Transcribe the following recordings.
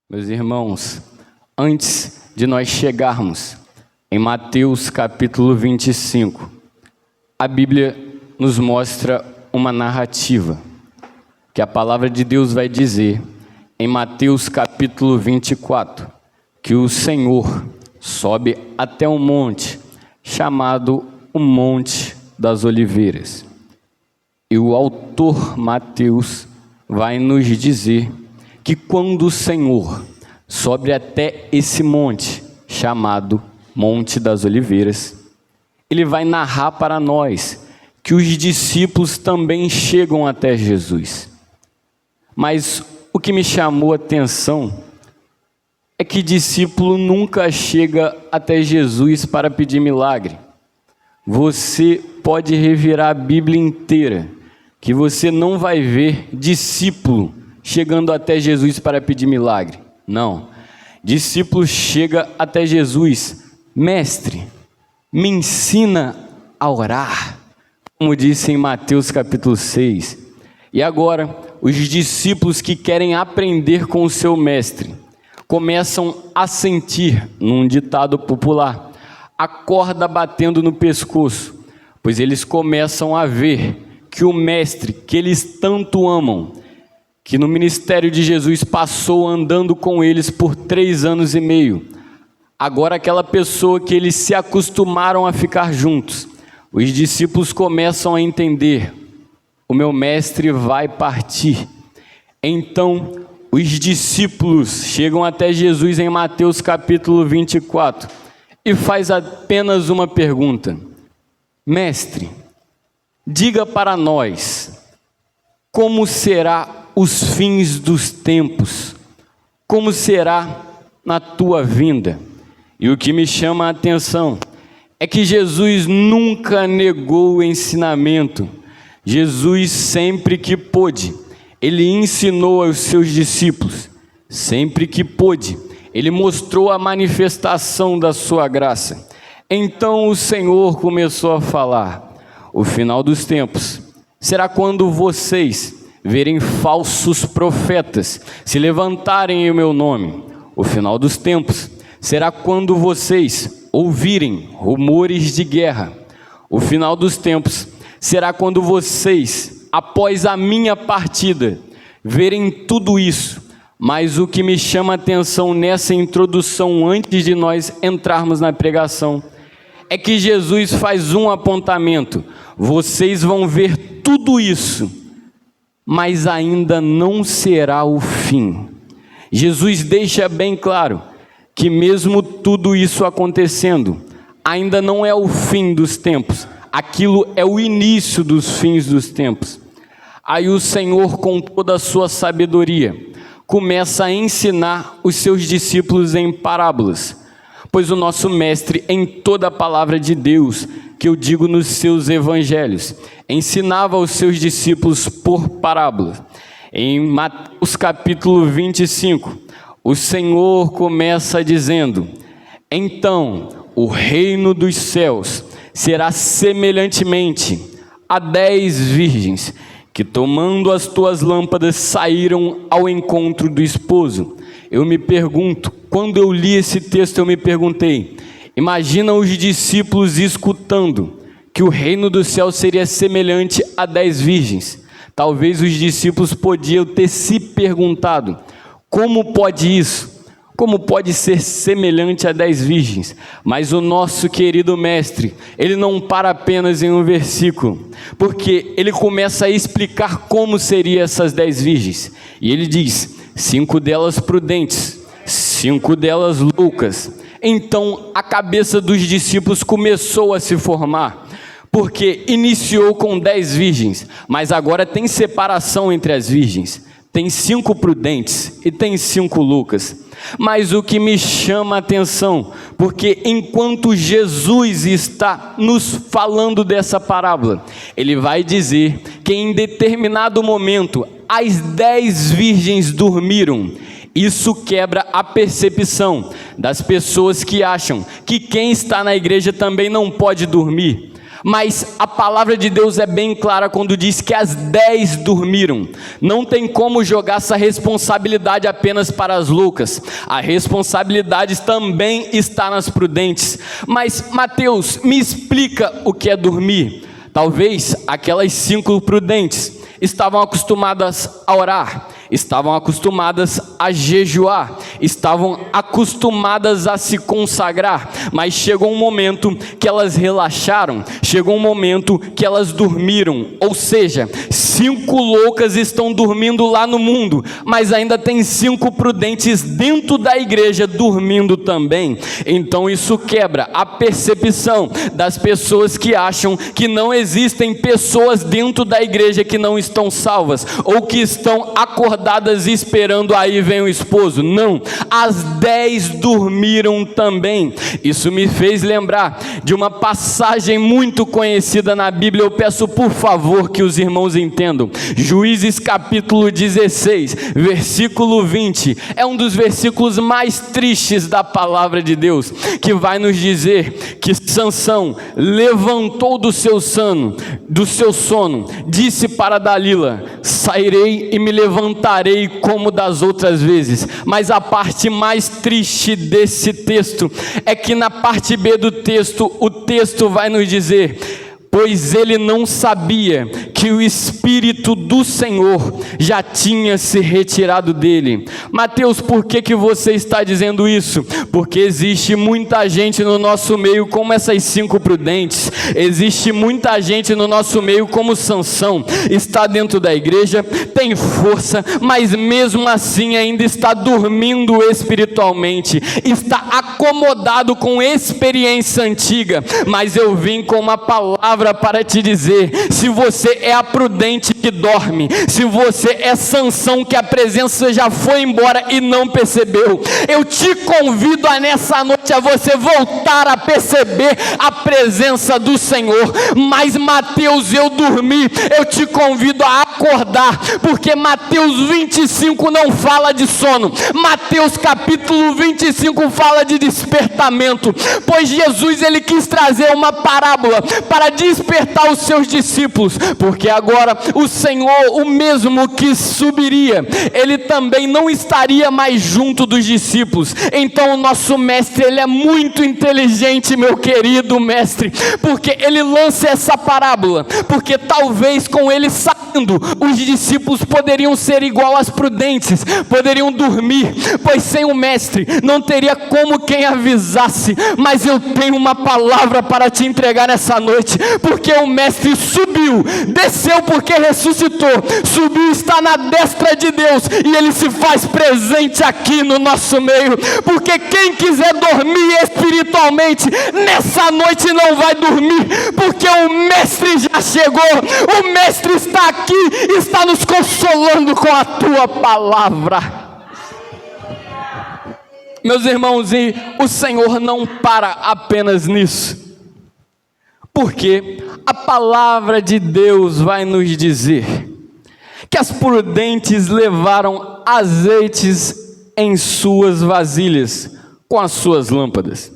Meus irmãos, antes de nós chegarmos em Mateus capítulo 25, a Bíblia nos mostra uma narrativa que a palavra de Deus vai dizer em Mateus capítulo 24, que o Senhor sobe até um monte chamado o Monte das Oliveiras. E o autor Mateus vai nos dizer que quando o Senhor sobe até esse monte, chamado Monte das Oliveiras, ele vai narrar para nós que os discípulos também chegam até Jesus. Mas o que me chamou a atenção é que discípulo nunca chega até Jesus para pedir milagre. Você pode revirar a Bíblia inteira, que você não vai ver discípulo chegando até Jesus para pedir milagre. Não. Discípulo chega até Jesus: mestre, me ensina a orar, como disse em Mateus capítulo 6. E agora, os discípulos que querem aprender com o seu mestre começam a sentir, num ditado popular, a corda batendo no pescoço, pois eles começam a ver que o mestre que eles tanto amam, que no ministério de Jesus passou andando com eles por 3 anos e meio, agora aquela pessoa que eles se acostumaram a ficar juntos, os discípulos começam a entender: o meu mestre vai partir. Então os discípulos chegam até Jesus em Mateus capítulo 24 e faz apenas uma pergunta: mestre, diga para nós, como será os fins dos tempos? Como será na tua vinda? E o que me chama a atenção é que Jesus nunca negou o ensinamento. Jesus, sempre que pôde, ele ensinou aos seus discípulos. Sempre que pôde, ele mostrou a manifestação da sua graça. Então o Senhor começou a falar: o final dos tempos será quando vocês verem falsos profetas se levantarem em meu nome. O final dos tempos será quando vocês ouvirem rumores de guerra. O final dos tempos será quando vocês, após a minha partida, verem tudo isso. Mas o que me chama a atenção nessa introdução, antes de nós entrarmos na pregação, é que Jesus faz um apontamento: vocês vão ver tudo isso, mas ainda não será o fim. Jesus deixa bem claro que mesmo tudo isso acontecendo, ainda não é o fim dos tempos. Aquilo é o início dos fins dos tempos. Aí o Senhor, com toda a sua sabedoria, começa a ensinar os seus discípulos em parábolas. Pois o nosso mestre, em toda a palavra de Deus, que eu digo nos seus evangelhos, ensinava aos seus discípulos por parábolas. Em Mateus capítulo 25, o Senhor começa dizendo: então o reino dos céus será semelhantemente a 10 virgens que, tomando as tuas lâmpadas, saíram ao encontro do esposo. Eu me pergunto, quando eu li esse texto, eu me perguntei: imagina os discípulos escutando que o reino do céu seria semelhante a 10 virgens. Talvez os discípulos podiam ter se perguntado: como pode isso? Como pode ser semelhante a 10 virgens? Mas o nosso querido mestre, ele não para apenas em um versículo, porque ele começa a explicar como seriam essas 10 virgens. E ele diz: 5 delas prudentes, 5 delas loucas. Então a cabeça dos discípulos começou a se formar, porque iniciou com 10 virgens, mas agora tem separação entre as virgens. Tem 5 prudentes e tem 5 loucas. Mas o que me chama a atenção, porque enquanto Jesus está nos falando dessa parábola, ele vai dizer que em determinado momento as 10 virgens dormiram. Isso quebra a percepção das pessoas que acham que quem está na igreja também não pode dormir. Mas a palavra de Deus é bem clara quando diz que as 10 dormiram. Não tem como jogar essa responsabilidade apenas para as loucas. A responsabilidade também está nas prudentes. Mas Mateus, me explica o que é dormir. Talvez aquelas 5 prudentes estavam acostumadas a orar, estavam acostumadas a jejuar, estavam acostumadas a se consagrar, mas chegou um momento que elas relaxaram, chegou um momento que elas dormiram. Ou seja, 5 loucas estão dormindo lá no mundo, mas ainda tem 5 prudentes dentro da igreja dormindo também. Então isso quebra a percepção das pessoas que acham que não existem pessoas dentro da igreja que não estão salvas, ou que estão acordadas esperando aí vem o esposo. Não, as 10 dormiram também. Isso me fez lembrar de uma passagem muito conhecida na Bíblia. Eu peço por favor que os irmãos entendam. Juízes capítulo 16, versículo 20, é um dos versículos mais tristes da palavra de Deus, que vai nos dizer que Sansão levantou do seu sono, disse para Dalila: sairei e me levantarei como das outras vezes. Mas a parte mais triste desse texto é que na parte B do texto, o texto vai nos dizer: pois ele não sabia que o Espírito do Senhor já tinha se retirado dele. Mateus, por que você está dizendo isso? Porque existe muita gente no nosso meio como essas 5 prudentes, existe muita gente no nosso meio como Sansão, está dentro da igreja, tem força, mas mesmo assim ainda está dormindo espiritualmente, está acomodado com experiência antiga. Mas eu vim com uma palavra para te dizer: se você é a prudente que dorme, se você é Sansão que a presença já foi embora e não percebeu, eu te convido a nessa noite a você voltar a perceber a presença do Senhor. Mas Mateus, eu dormi, eu te convido a acordar, porque Mateus 25 não fala de sono, Mateus capítulo 25 fala de despertamento, pois Jesus ele quis trazer uma parábola para despertar os seus discípulos, porque agora o Senhor, o mesmo que subiria, ele também não estaria mais junto dos discípulos. Então o nosso mestre, ele é muito inteligente, meu querido mestre, porque ele lança essa parábola, porque talvez com ele saindo, os discípulos poderiam ser igual às prudentes, poderiam dormir, pois sem o mestre não teria como quem avisasse. Mas eu tenho uma palavra para te entregar nessa noite, porque o mestre subiu, desceu porque ressuscitou, subiu, está na destra de Deus, e ele se faz presente aqui no nosso meio. Porque quem quiser dormir espiritualmente nessa noite não vai dormir, porque o mestre já chegou, o mestre está aqui, está nos consolando com a tua palavra. Meus irmãos, e o Senhor não para apenas nisso, porque a palavra de Deus vai nos dizer que as prudentes levaram azeites em suas vasilhas com as suas lâmpadas.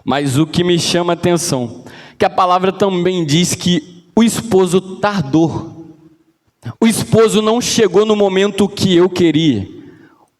Mas o que me chama a atenção, que a palavra também diz que o esposo tardou. O esposo não chegou no momento que eu queria.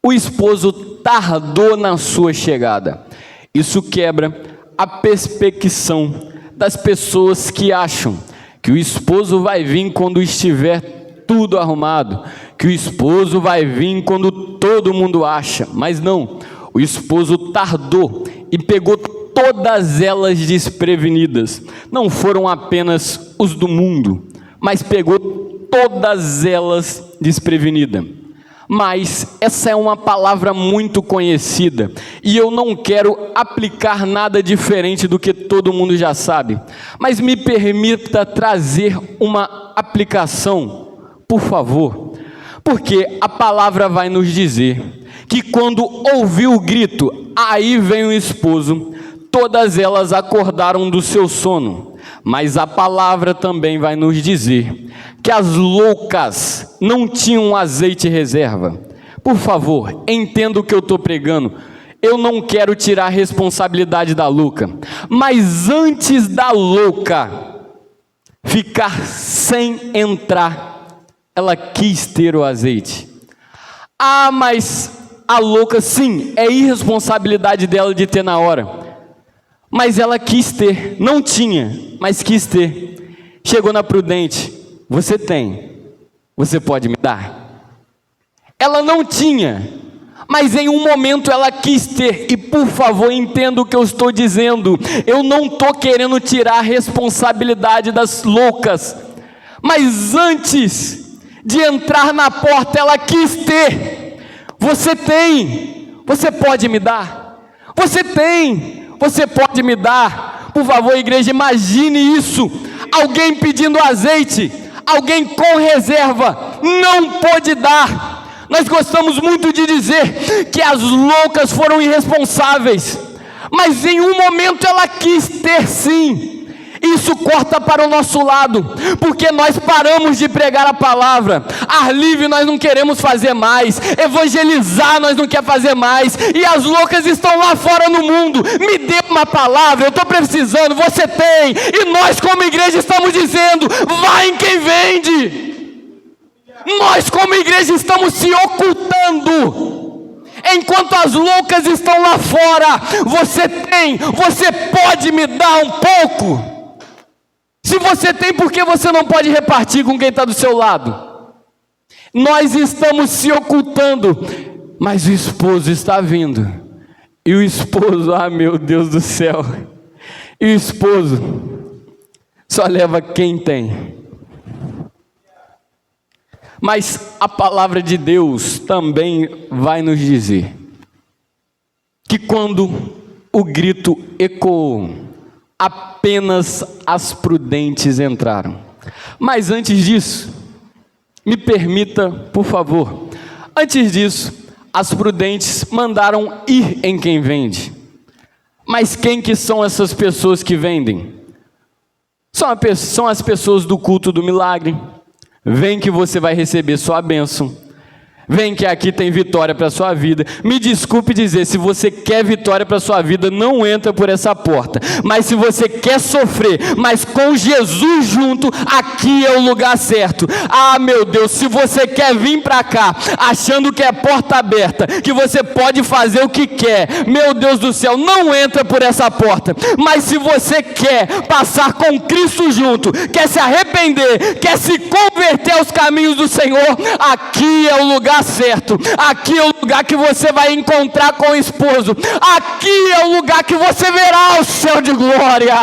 O esposo tardou na sua chegada. Isso quebra a perspecção das pessoas que acham que o esposo vai vir quando estiver tudo arrumado, que o esposo vai vir quando todo mundo acha. Mas não, o esposo tardou e pegou todas elas desprevenidas. Não foram apenas os do mundo, mas pegou todas elas desprevenidas. Mas essa é uma palavra muito conhecida, e eu não quero aplicar nada diferente do que todo mundo já sabe, mas me permita trazer uma aplicação, por favor, porque a palavra vai nos dizer que quando ouviu o grito, aí vem o esposo, todas elas acordaram do seu sono. Mas a palavra também vai nos dizer que as loucas não tinham azeite reserva. Por favor, entenda o que eu estou pregando. Eu não quero tirar a responsabilidade da louca, mas antes da louca, ficar sem entrar. Ela quis ter o azeite. Ah, mas a louca, sim, é irresponsabilidade dela de ter na hora. Mas ela quis ter, não tinha, mas quis ter. Chegou na prudente: você tem, você pode me dar? Ela não tinha, mas em um momento ela quis ter. E por favor, entenda o que eu estou dizendo. Eu não estou querendo tirar a responsabilidade das loucas, mas antes de entrar na porta, ela quis ter. Você tem, você pode me dar? Você tem, você pode me dar? Por favor, igreja, imagine isso: alguém pedindo azeite, alguém com reserva, não pôde dar. Nós gostamos muito de dizer que as loucas foram irresponsáveis, mas em um momento ela quis ter, sim. Isso corta para o nosso lado, porque nós paramos de pregar a palavra. Ar livre nós não queremos fazer mais, evangelizar nós não queremos fazer mais, e as loucas estão lá fora no mundo. Me dê uma palavra, eu estou precisando, você tem. E nós como igreja estamos dizendo: vai em quem vende. Nós como igreja estamos se ocultando, enquanto as loucas estão lá fora. Você tem, você pode me dar um pouco? Se você tem, por que você não pode repartir com quem está do seu lado? Nós estamos se ocultando, mas o esposo está vindo. E o esposo, ah meu Deus do céu, e o esposo só leva quem tem. Mas a palavra de Deus também vai nos dizer que quando o grito ecoou, apenas as prudentes entraram. Mas antes disso, me permita, por favor, antes disso, as prudentes mandaram ir em quem vende. Mas quem que são essas pessoas que vendem? São as pessoas do culto do milagre. Vem que você vai receber sua bênção. Vem que aqui tem vitória para a sua vida. Me desculpe dizer, se você quer vitória para a sua vida, não entra por essa porta. Mas se você quer sofrer, mas com Jesus junto, aqui é o lugar certo. Ah meu Deus, se você quer vir para cá, achando que é porta aberta, que você pode fazer o que quer, meu Deus do céu, não entra por essa porta. Mas se você quer passar com Cristo junto, quer se arrepender, quer se converter aos caminhos do Senhor, aqui é o lugar certo. Aqui é o lugar que você vai encontrar com o esposo. Aqui é o lugar que você verá o céu de glória.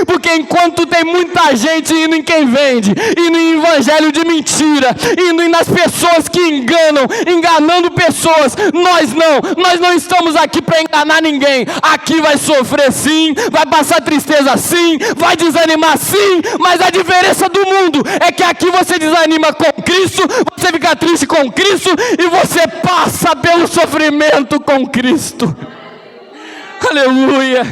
Porque enquanto tem muita gente indo em quem vende, indo em evangelho de mentira, indo nas pessoas que enganando pessoas, nós não estamos aqui para enganar ninguém. Aqui vai sofrer sim, vai passar tristeza sim, vai desanimar sim, mas a diferença do mundo é que aqui você desanima com Cristo, você fica triste com Cristo, e você passa pelo sofrimento com Cristo. Aleluia.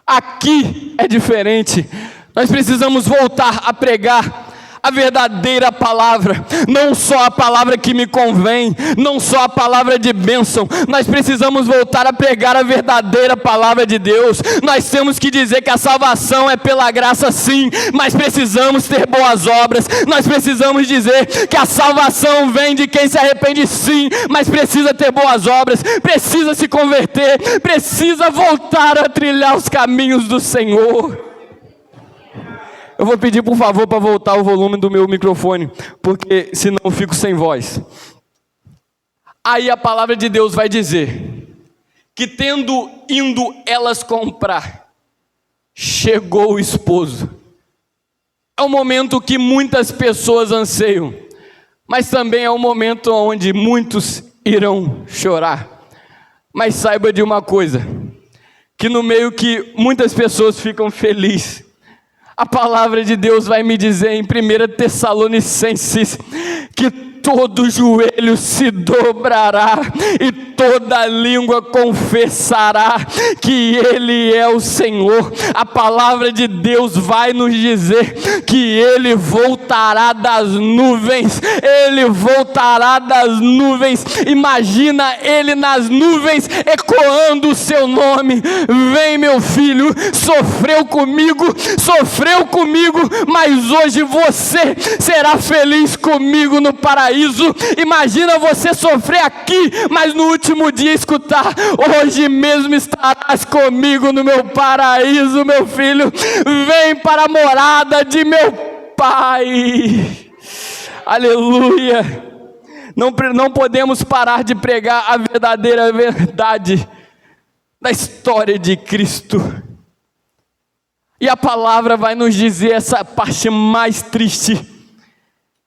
Aqui é diferente. Nós precisamos voltar a pregar a verdadeira palavra, não só a palavra que me convém, não só a palavra de bênção. Nós precisamos voltar a pregar a verdadeira palavra de Deus. Nós temos que dizer que a salvação é pela graça sim, mas precisamos ter boas obras. Nós precisamos dizer que a salvação vem de quem se arrepende sim, mas precisa ter boas obras, precisa se converter, precisa voltar a trilhar os caminhos do Senhor. Eu vou pedir por favor para voltar o volume do meu microfone, porque senão eu fico sem voz. Aí a palavra de Deus vai dizer que indo elas comprar, chegou o esposo. É um momento que muitas pessoas anseiam, mas também é um momento onde muitos irão chorar. Mas saiba de uma coisa, que no meio que muitas pessoas ficam felizes, a palavra de Deus vai me dizer em 1 Tessalonicenses que todo joelho se dobrará e toda língua confessará que Ele é o Senhor. A palavra de Deus vai nos dizer que Ele voltará das nuvens. Ele voltará das nuvens. Imagina Ele nas nuvens ecoando o seu nome: vem, meu filho, sofreu comigo, mas hoje você será feliz comigo no paraíso. Imagina você sofrer aqui, mas no último dia escutar: hoje mesmo estarás comigo no meu paraíso, meu filho, vem para a morada de meu Pai. Aleluia. Não podemos parar de pregar a verdadeira verdade da história de Cristo. E a palavra vai nos dizer essa parte mais triste: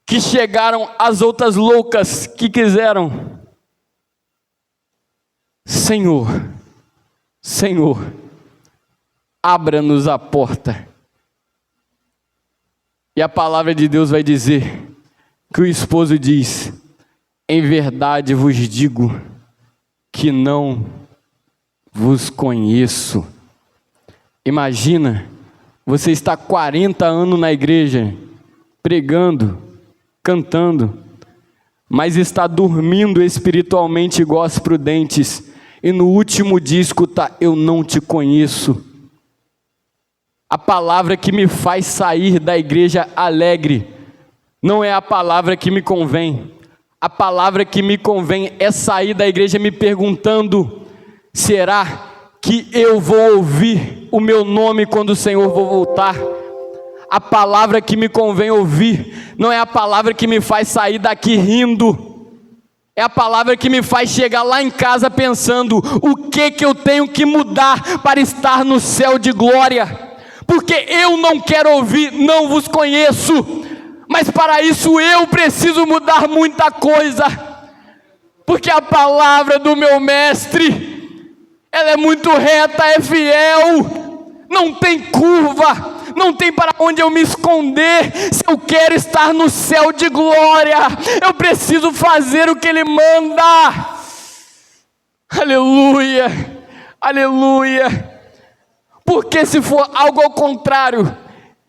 que chegaram as outras loucas que quiseram: Senhor, Senhor, abra-nos a porta. E a palavra de Deus vai dizer que o esposo diz: em verdade vos digo que não vos conheço. Imagina, você está 40 anos na igreja, pregando, cantando, mas está dormindo espiritualmente igual aos prudentes, e no último dia escuta: eu não te conheço. A palavra que me faz sair da igreja alegre não é a palavra que me convém. A palavra que me convém é sair da igreja me perguntando: será que eu vou ouvir o meu nome quando o Senhor for voltar? A palavra que me convém ouvir não é a palavra que me faz sair daqui rindo. É a palavra que me faz chegar lá em casa pensando: o que eu tenho que mudar para estar no céu de glória? Porque eu não quero ouvir não vos conheço, mas para isso eu preciso mudar muita coisa. Porque a palavra do meu mestre, ela é muito reta, é fiel, não tem curva, não tem para onde eu me esconder. Se eu quero estar no céu de glória, eu preciso fazer o que Ele manda. Aleluia, aleluia. Porque se for algo ao contrário,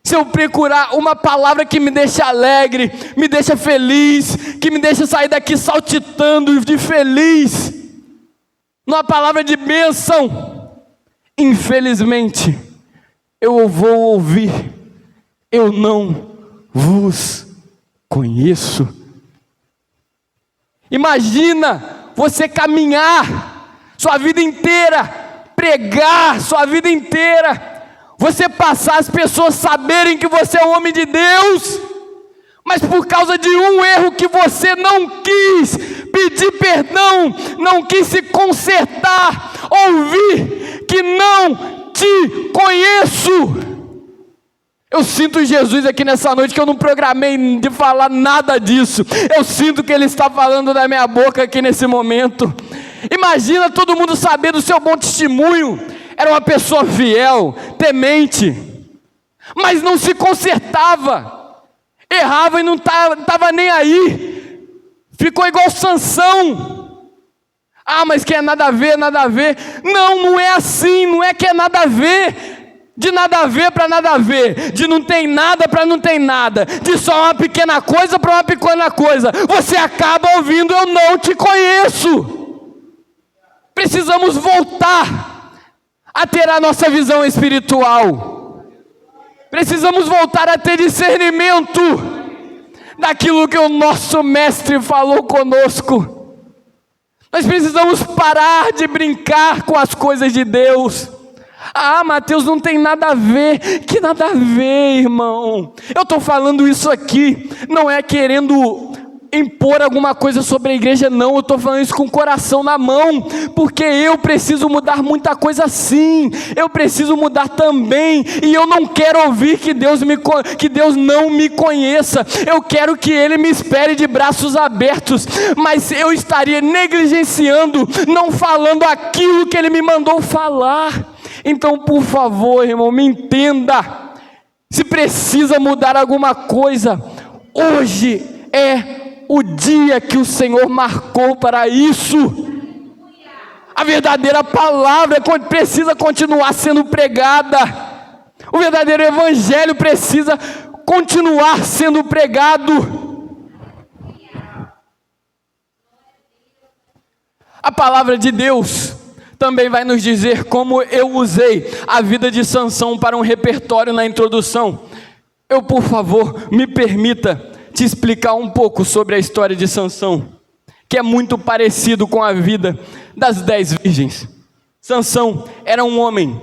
se eu procurar uma palavra que me deixa alegre, me deixa feliz, que me deixa sair daqui saltitando de feliz, numa palavra de bênção, infelizmente, eu vou ouvir: eu não vos conheço. Imagina você caminhar sua vida inteira, pregar sua vida inteira, você passar, as pessoas saberem que você é um homem de Deus, mas por causa de um erro que você não quis pedir perdão, não quis se consertar, ouvir que não te conheço. Eu sinto Jesus aqui nessa noite, que eu não programei de falar nada disso. Eu sinto que Ele está falando da minha boca aqui nesse momento. Imagina todo mundo saber do seu bom testemunho. Era uma pessoa fiel, temente, mas não se consertava, errava e não estava nem aí. Ficou igual Sansão. Ah, mas que é nada a ver, nada a ver. Não, não é assim, não é que é nada a ver. De nada a ver para nada a ver, de não tem nada para não tem nada, de só uma pequena coisa para uma pequena coisa, você acaba ouvindo: eu não te conheço. Precisamos voltar a ter a nossa visão espiritual, precisamos voltar a ter discernimento daquilo que o nosso mestre falou conosco. Nós precisamos parar de brincar com as coisas de Deus. Ah, Mateus, não tem nada a ver. Que nada a ver, irmão? Eu estou falando isso aqui, não é querendo impor alguma coisa sobre a igreja, não. Eu estou falando isso com o coração na mão, porque eu preciso mudar muita coisa sim. Eu preciso mudar também, e eu não quero ouvir que Deus não me conheça. Eu quero que Ele me espere de braços abertos, mas eu estaria negligenciando, não falando aquilo que Ele me mandou falar. Então, por favor, irmão, me entenda. Se precisa mudar alguma coisa, hoje é o dia que o Senhor marcou para isso. A verdadeira palavra precisa continuar sendo pregada. O verdadeiro evangelho precisa continuar sendo pregado. A palavra de Deus também vai nos dizer, como eu usei a vida de Sansão para um repertório na introdução. Por favor, me permita te explicar um pouco sobre a história de Sansão, que é muito parecido com a vida das 10 virgens. Sansão era um homem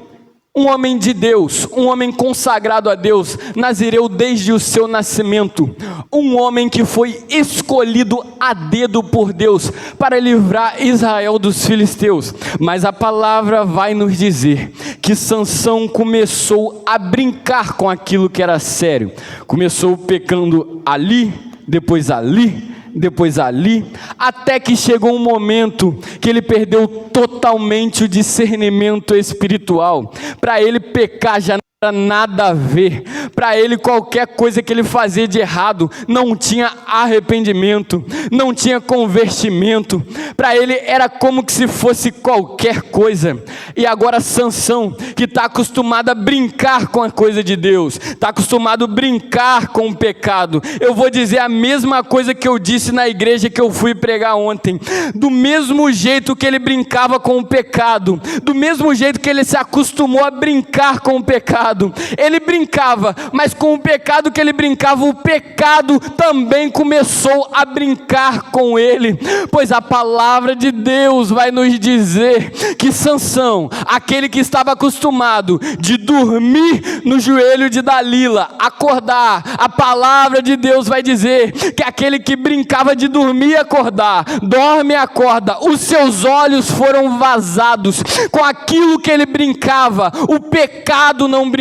de Deus, um homem consagrado a Deus, nazireu desde o seu nascimento, um homem que foi escolhido a dedo por Deus para livrar Israel dos filisteus. Mas a palavra vai nos dizer que Sansão começou a brincar com aquilo que era sério, começou pecando ali, depois ali, até que chegou um momento que ele perdeu totalmente o discernimento espiritual. Para ele pecar já não era nada a ver, para ele qualquer coisa que ele fazia de errado não tinha arrependimento, não tinha convertimento, para ele era como que se fosse qualquer coisa. E agora Sansão, que está acostumado a brincar com a coisa de Deus, está acostumado a brincar com o pecado, eu vou dizer a mesma coisa que eu disse na igreja que eu fui pregar ontem. Do mesmo jeito que ele brincava com o pecado, do mesmo jeito que ele se acostumou a brincar com o pecado, ele brincava, mas com o pecado que ele brincava, o pecado também começou a brincar com ele, pois a palavra de Deus vai nos dizer que Sansão, aquele que estava acostumado de dormir no joelho de Dalila, acordar, a palavra de Deus vai dizer que aquele que brincava de dormir e acordar, dorme e acorda, os seus olhos foram vazados, com aquilo que ele brincava, o pecado não brincou.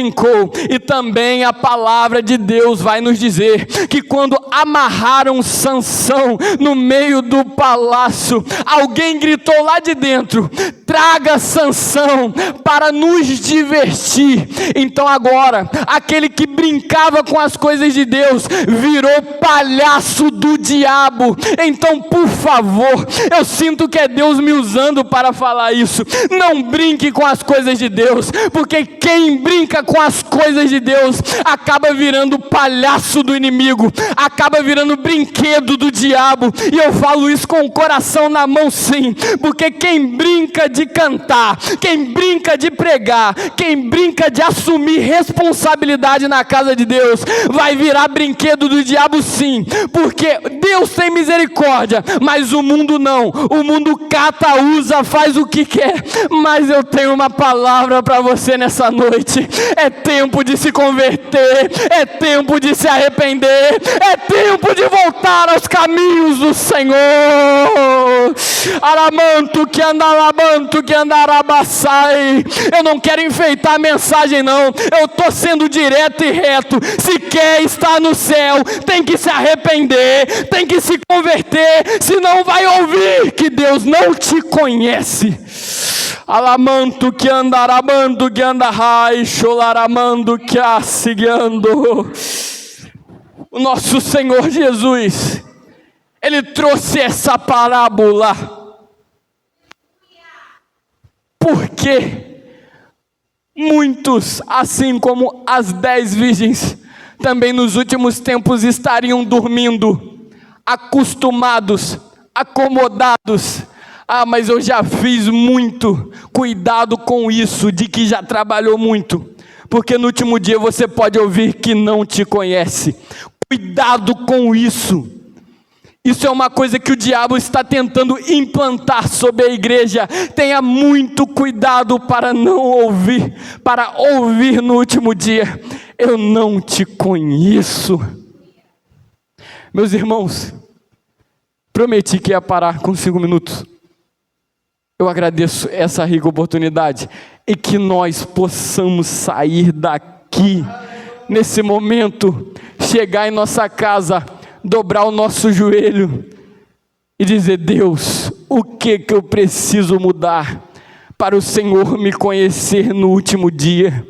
E também a palavra de Deus vai nos dizer que quando amarraram Sansão no meio do palácio, alguém gritou lá de dentro: traga Sansão para nos divertir. Então agora, aquele que brincava com as coisas de Deus, virou palhaço do diabo. Então, por favor, eu sinto que é Deus me usando para falar isso. Não brinque com as coisas de Deus, porque quem brinca com as coisas de Deus acaba virando palhaço do inimigo, acaba virando brinquedo do diabo. E eu falo isso com o coração na mão, sim, porque quem brinca de cantar, quem brinca de pregar, quem brinca de assumir responsabilidade na casa de Deus, vai virar brinquedo do diabo, sim, porque Deus tem misericórdia, mas o mundo não. O mundo cata, usa, faz o que quer. Mas eu tenho uma palavra para você nessa noite: é tempo de se converter, é tempo de se arrepender, é tempo de voltar aos caminhos do Senhor. Aramanto que andalabanto que andarabassai. Eu não quero enfeitar a mensagem, não, eu estou sendo direto e reto. Se quer estar no céu, tem que se arrepender, tem que se converter, senão vai ouvir que Deus não te conhece. Alamanto que andarabando que andarai, cholaramando que assigando. O nosso Senhor Jesus, Ele trouxe essa parábola, porque muitos, assim como as 10 virgens, também nos últimos tempos estariam dormindo, acostumados, acomodados. Mas eu já fiz muito. Cuidado com isso, de que já trabalhou muito, porque no último dia você pode ouvir que não te conhece. Cuidado com isso. Isso é uma coisa que o diabo está tentando implantar sobre a igreja. Tenha muito cuidado para não ouvir, para ouvir no último dia: eu não te conheço. Meus irmãos, prometi que ia parar com 5 minutos. Eu agradeço essa rica oportunidade, e que nós possamos sair daqui, nesse momento, chegar em nossa casa, dobrar o nosso joelho e dizer: Deus, o que eu preciso mudar para o Senhor me conhecer no último dia?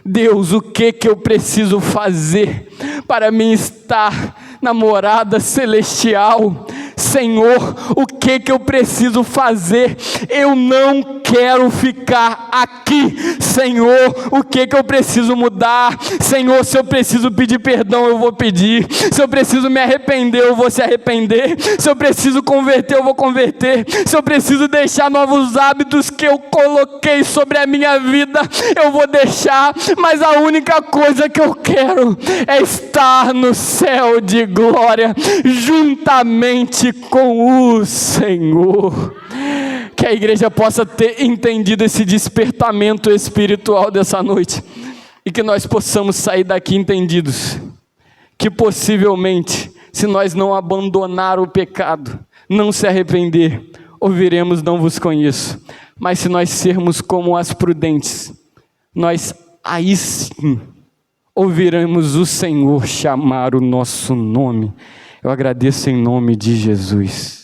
Deus, o que eu preciso fazer para mim estar na morada celestial. Senhor, o que eu preciso fazer? Eu não quero ficar aqui. Senhor, o que eu preciso mudar? Senhor, se eu preciso pedir perdão, eu vou pedir. Se eu preciso me arrepender, eu vou se arrepender. Se eu preciso converter, eu vou converter. Se eu preciso deixar novos hábitos que eu coloquei sobre a minha vida, eu vou deixar. Mas a única coisa que eu quero é estar no céu de glória, juntamente com o Senhor. Que a igreja possa ter entendido esse despertamento espiritual dessa noite, e que nós possamos sair daqui entendidos que possivelmente, se nós não abandonar o pecado, não se arrepender, ouviremos: não vos conheço. Mas se nós sermos como as prudentes, nós aí sim ouviremos o Senhor chamar o nosso nome. Eu agradeço em nome de Jesus.